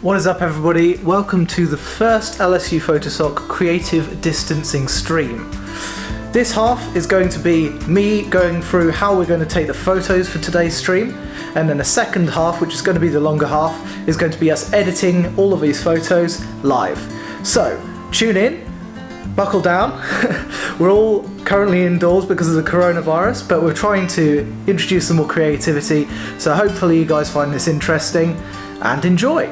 What is up, everybody? Welcome to the first LSU Photosoc creative distancing stream. This half is going to be me going through how we're going to take the photos for today's stream, and then the second half, which is going to be the longer half, is going to be us editing all of these photos live. So tune in, buckle down. We're all currently indoors because of the coronavirus, but we're trying to introduce some more creativity, so hopefully you guys find this interesting and enjoy.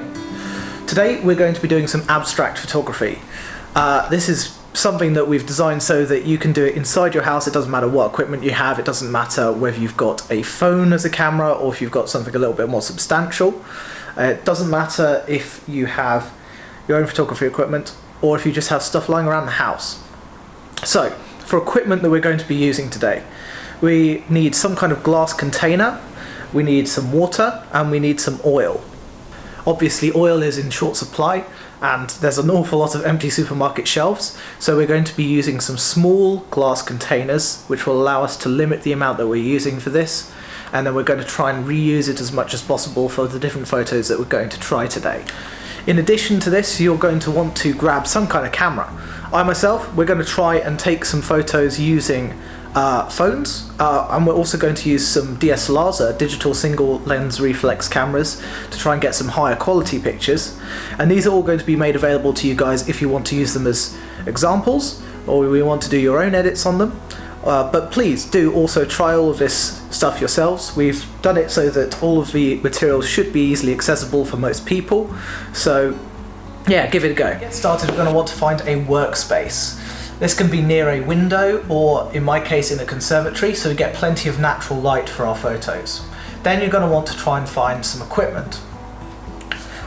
Today we're going to be doing some abstract photography. This is something that we've designed so that you can do it inside your house. It doesn't matter what equipment you have, it doesn't matter whether you've got a phone as a camera or if you've got something a little bit more substantial. It doesn't matter if you have your own photography equipment or if you just have stuff lying around the house. So, for equipment that we're going to be using today, we need some kind of glass container, we need some water, and we need some oil. Obviously oil is in short supply and there's an awful lot of empty supermarket shelves, so we're going to be using some small glass containers which will allow us to limit the amount that we're using for this, and then we're going to try and reuse it as much as possible for the different photos that we're going to try today. In addition to this, you're going to want to grab some kind of camera. I myself, we're going to try and take some photos using phones, and we're also going to use some DSLRs, digital single lens reflex cameras, to try and get some higher quality pictures, and these are all going to be made available to you guys if you want to use them as examples or we want to do your own edits on them, but please do also try all of this stuff yourselves. We've done it so that all of the materials should be easily accessible for most people, so yeah, give it a go. To get started, we're going to want to find a workspace. This can be near a window or, in my case, in a conservatory, so we get plenty of natural light for our photos. Then you're going to want to try and find some equipment.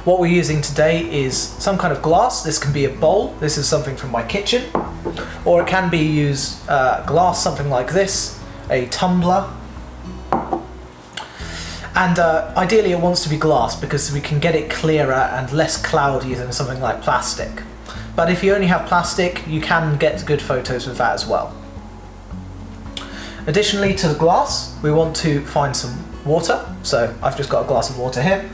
What we're using today is some kind of glass. This can be a bowl. This is something from my kitchen. Or it can be used glass, something like this, a tumbler. And ideally it wants to be glass because we can get it clearer and less cloudy than something like plastic. But if you only have plastic, you can get good photos with that as well. Additionally to the glass, we want to find some water. So I've just got a glass of water here.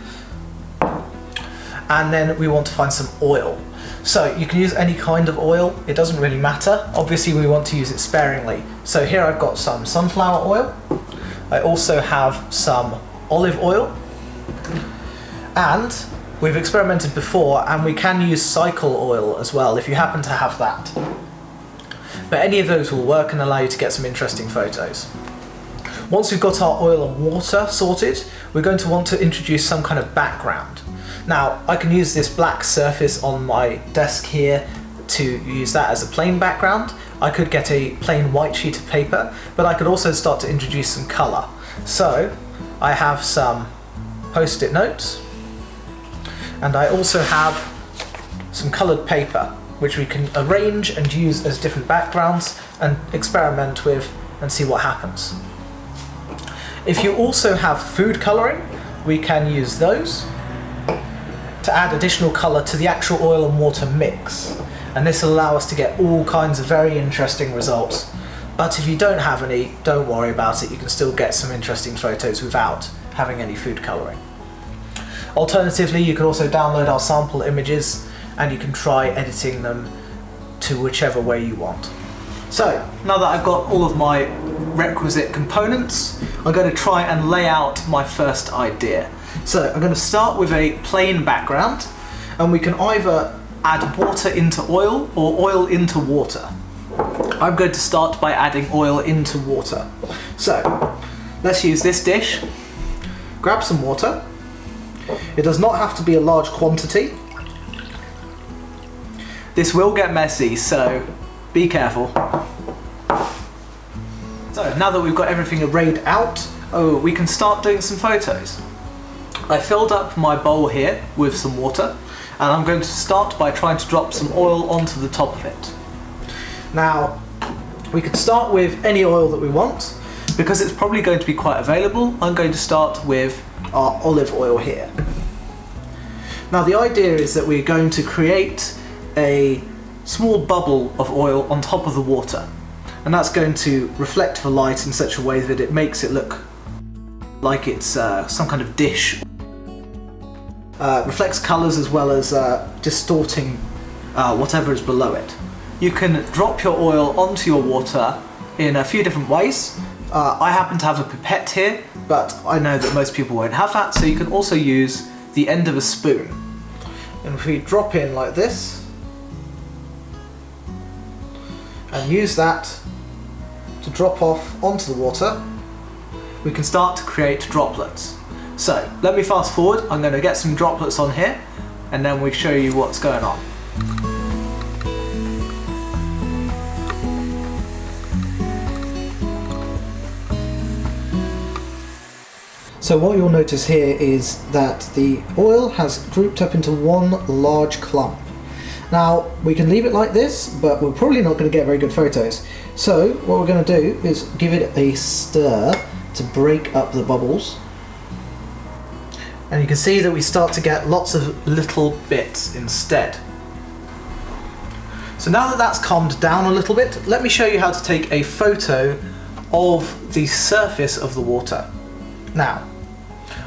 And then we want to find some oil. So you can use any kind of oil, it doesn't really matter. Obviously we want to use it sparingly. So here I've got some sunflower oil. I also have some olive oil. And we've experimented before, and we can use cycle oil as well if you happen to have that. But any of those will work and allow you to get some interesting photos. Once we've got our oil and water sorted, we're going to want to introduce some kind of background. Now, I can use this black surface on my desk here to use that as a plain background. I could get a plain white sheet of paper, but I could also start to introduce some colour. So, I have some post-it notes, and I also have some coloured paper which we can arrange and use as different backgrounds and experiment with and see what happens. If you also have food colouring, we can use those to add additional colour to the actual oil and water mix, and this will allow us to get all kinds of very interesting results. But if you don't have any, don't worry about it, you can still get some interesting photos without having any food colouring. Alternatively, you can also download our sample images and you can try editing them to whichever way you want. So, now that I've got all of my requisite components, I'm going to try and lay out my first idea. So, I'm going to start with a plain background, and we can either add water into oil or oil into water. I'm going to start by adding oil into water. So, let's use this dish, grab some water. It does not have to be a large quantity. This will get messy, so be careful. So now that we've got everything arrayed out, we can start doing some photos. I filled up my bowl here with some water, and I'm going to start by trying to drop some oil onto the top of it. Now, we could start with any oil that we want. Because it's probably going to be quite available, I'm going to start with our olive oil here. Now the idea is that we're going to create a small bubble of oil on top of the water, and that's going to reflect the light in such a way that it makes it look like it's some kind of dish. reflects colours as well as distorting whatever is below it. You can drop your oil onto your water in a few different ways. I happen to have a pipette here, but I know that most people won't have that, so you can also use the end of a spoon. And if we drop in like this, and use that to drop off onto the water, we can start to create droplets. So let me fast forward, I'm going to get some droplets on here, and then we show you what's going on. So what you'll notice here is that the oil has grouped up into one large clump. Now we can leave it like this, but we're probably not going to get very good photos. So what we're going to do is give it a stir to break up the bubbles. And you can see that we start to get lots of little bits instead. So now that that's calmed down a little bit, let me show you how to take a photo of the surface of the water. Now,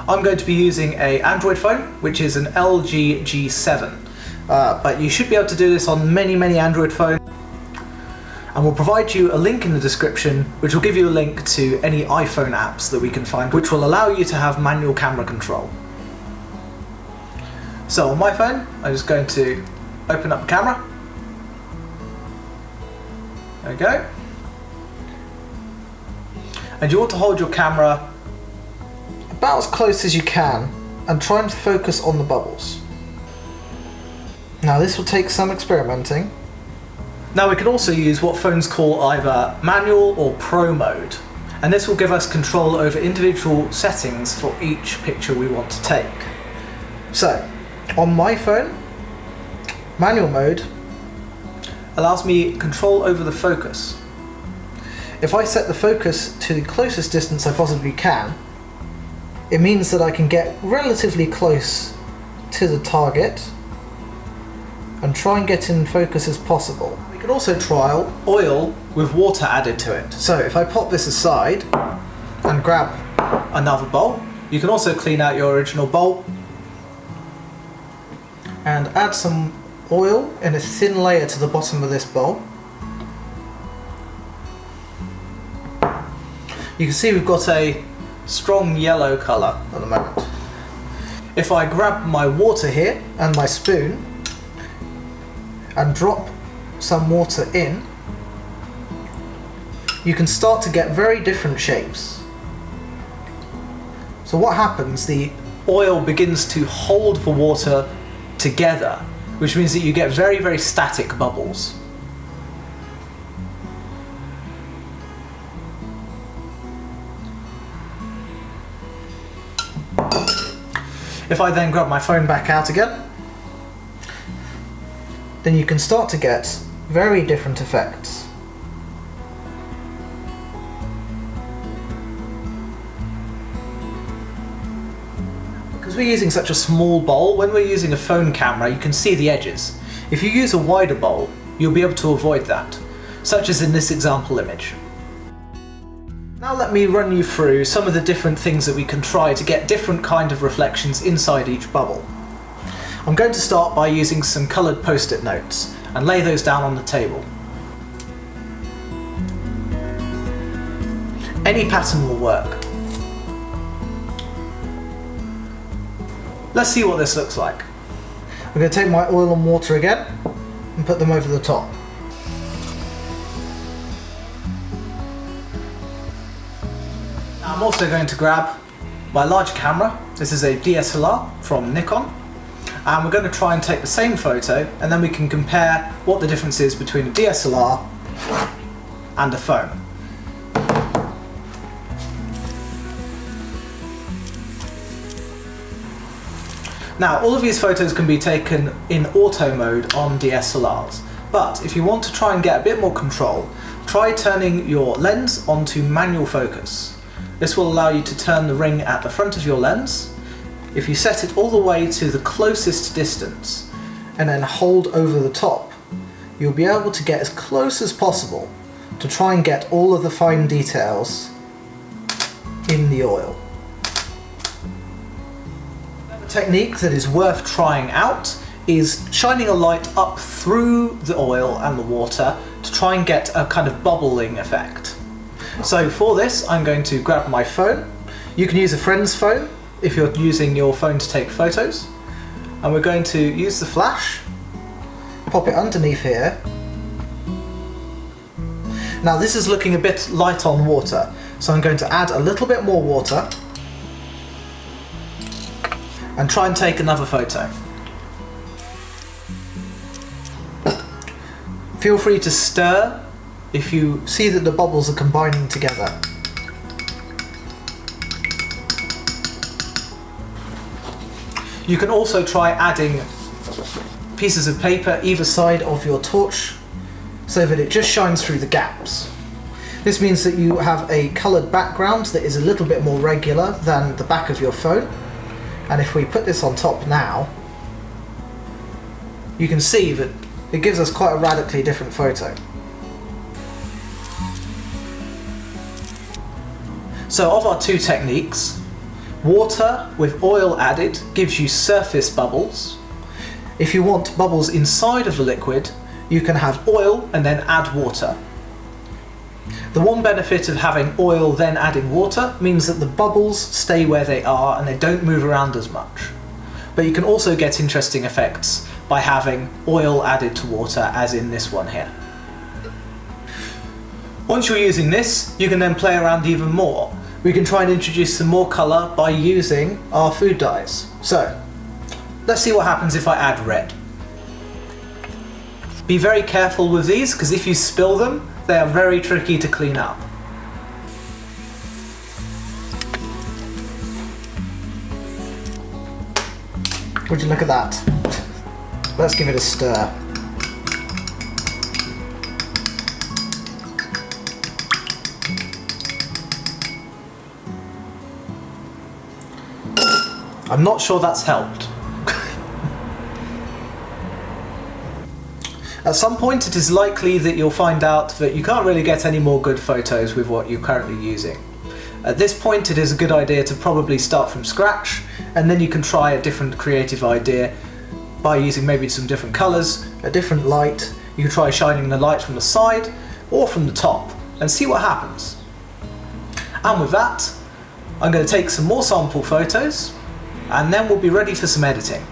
I'm going to be using an Android phone, which is an LG G7. But you should be able to do this on many Android phones. And we'll provide you a link in the description, which will give you a link to any iPhone apps that we can find, which will allow you to have manual camera control. So on my phone, I'm just going to open up the camera. There we go. And you want to hold your camera about as close as you can and try and focus on the bubbles. Now this will take some experimenting. Now we can also use what phones call either manual or pro mode, and this will give us control over individual settings for each picture we want to take. So on my phone, manual mode allows me control over the focus. If I set the focus to the closest distance I possibly can, it means that I can get relatively close to the target and try and get in focus as possible. We can also trial oil with water added to it. So if I pop this aside and grab another bowl, you can also clean out your original bowl and add some oil in a thin layer to the bottom of this bowl. You can see we've got a strong yellow colour at the moment. If I grab my water here and my spoon and drop some water in, you can start to get very different shapes. So what happens, the oil begins to hold the water together, which means that you get very static bubbles. If I then grab my phone back out again, then you can start to get very different effects. Because we're using such a small bowl, when we're using a phone camera you can see the edges. If you use a wider bowl, you'll be able to avoid that, such as in this example image. Now let me run you through some of the different things that we can try to get different kind of reflections inside each bubble. I'm going to start by using some coloured post-it notes and lay those down on the table. Any pattern will work. Let's see what this looks like. I'm going to take my oil and water again and put them over the top. Now I'm also going to grab my large camera. This is a DSLR from Nikon. And we're going to try and take the same photo, and then we can compare what the difference is between a DSLR and a phone. Now, all of these photos can be taken in auto mode on DSLRs, but if you want to try and get a bit more control, try turning your lens onto manual focus. This will allow you to turn the ring at the front of your lens. If you set it all the way to the closest distance and then hold over the top, you'll be able to get as close as possible to try and get all of the fine details in the oil. technique that is worth trying out is shining a light up through the oil and the water to try and get a kind of bubbling effect. So for this, I'm going to grab my phone. You can use a friend's phone if you're using your phone to take photos. And we're going to use the flash, pop it underneath here. Now this is looking a bit light on water, so I'm going to add a little bit more water and try and take another photo. Feel free to stir if you see that the bubbles are combining together. You can also try adding pieces of paper either side of your torch so that it just shines through the gaps. This means that you have a coloured background that is a little bit more regular than the back of your phone. And if we put this on top now, you can see that it gives us quite a radically different photo. So of our two techniques, water with oil added gives you surface bubbles. If you want bubbles inside of the liquid, you can have oil and then add water. The one benefit of having oil then adding water means that the bubbles stay where they are and they don't move around as much. But you can also get interesting effects by having oil added to water, as in this one here. Once you're using this, you can then play around even more. We can try and introduce some more colour by using our food dyes. So, let's see what happens if I add red. Be very careful with these, because if you spill them, they are very tricky to clean up. Would you look at that? Let's give it a stir. I'm not sure that's helped. At some point it is likely that you'll find out that you can't really get any more good photos with what you're currently using. At this point it is a good idea to probably start from scratch, and then you can try a different creative idea by using maybe some different colours, a different light. You can try shining the light from the side or from the top and see what happens. And with that, I'm going to take some more sample photos and then we'll be ready for some editing.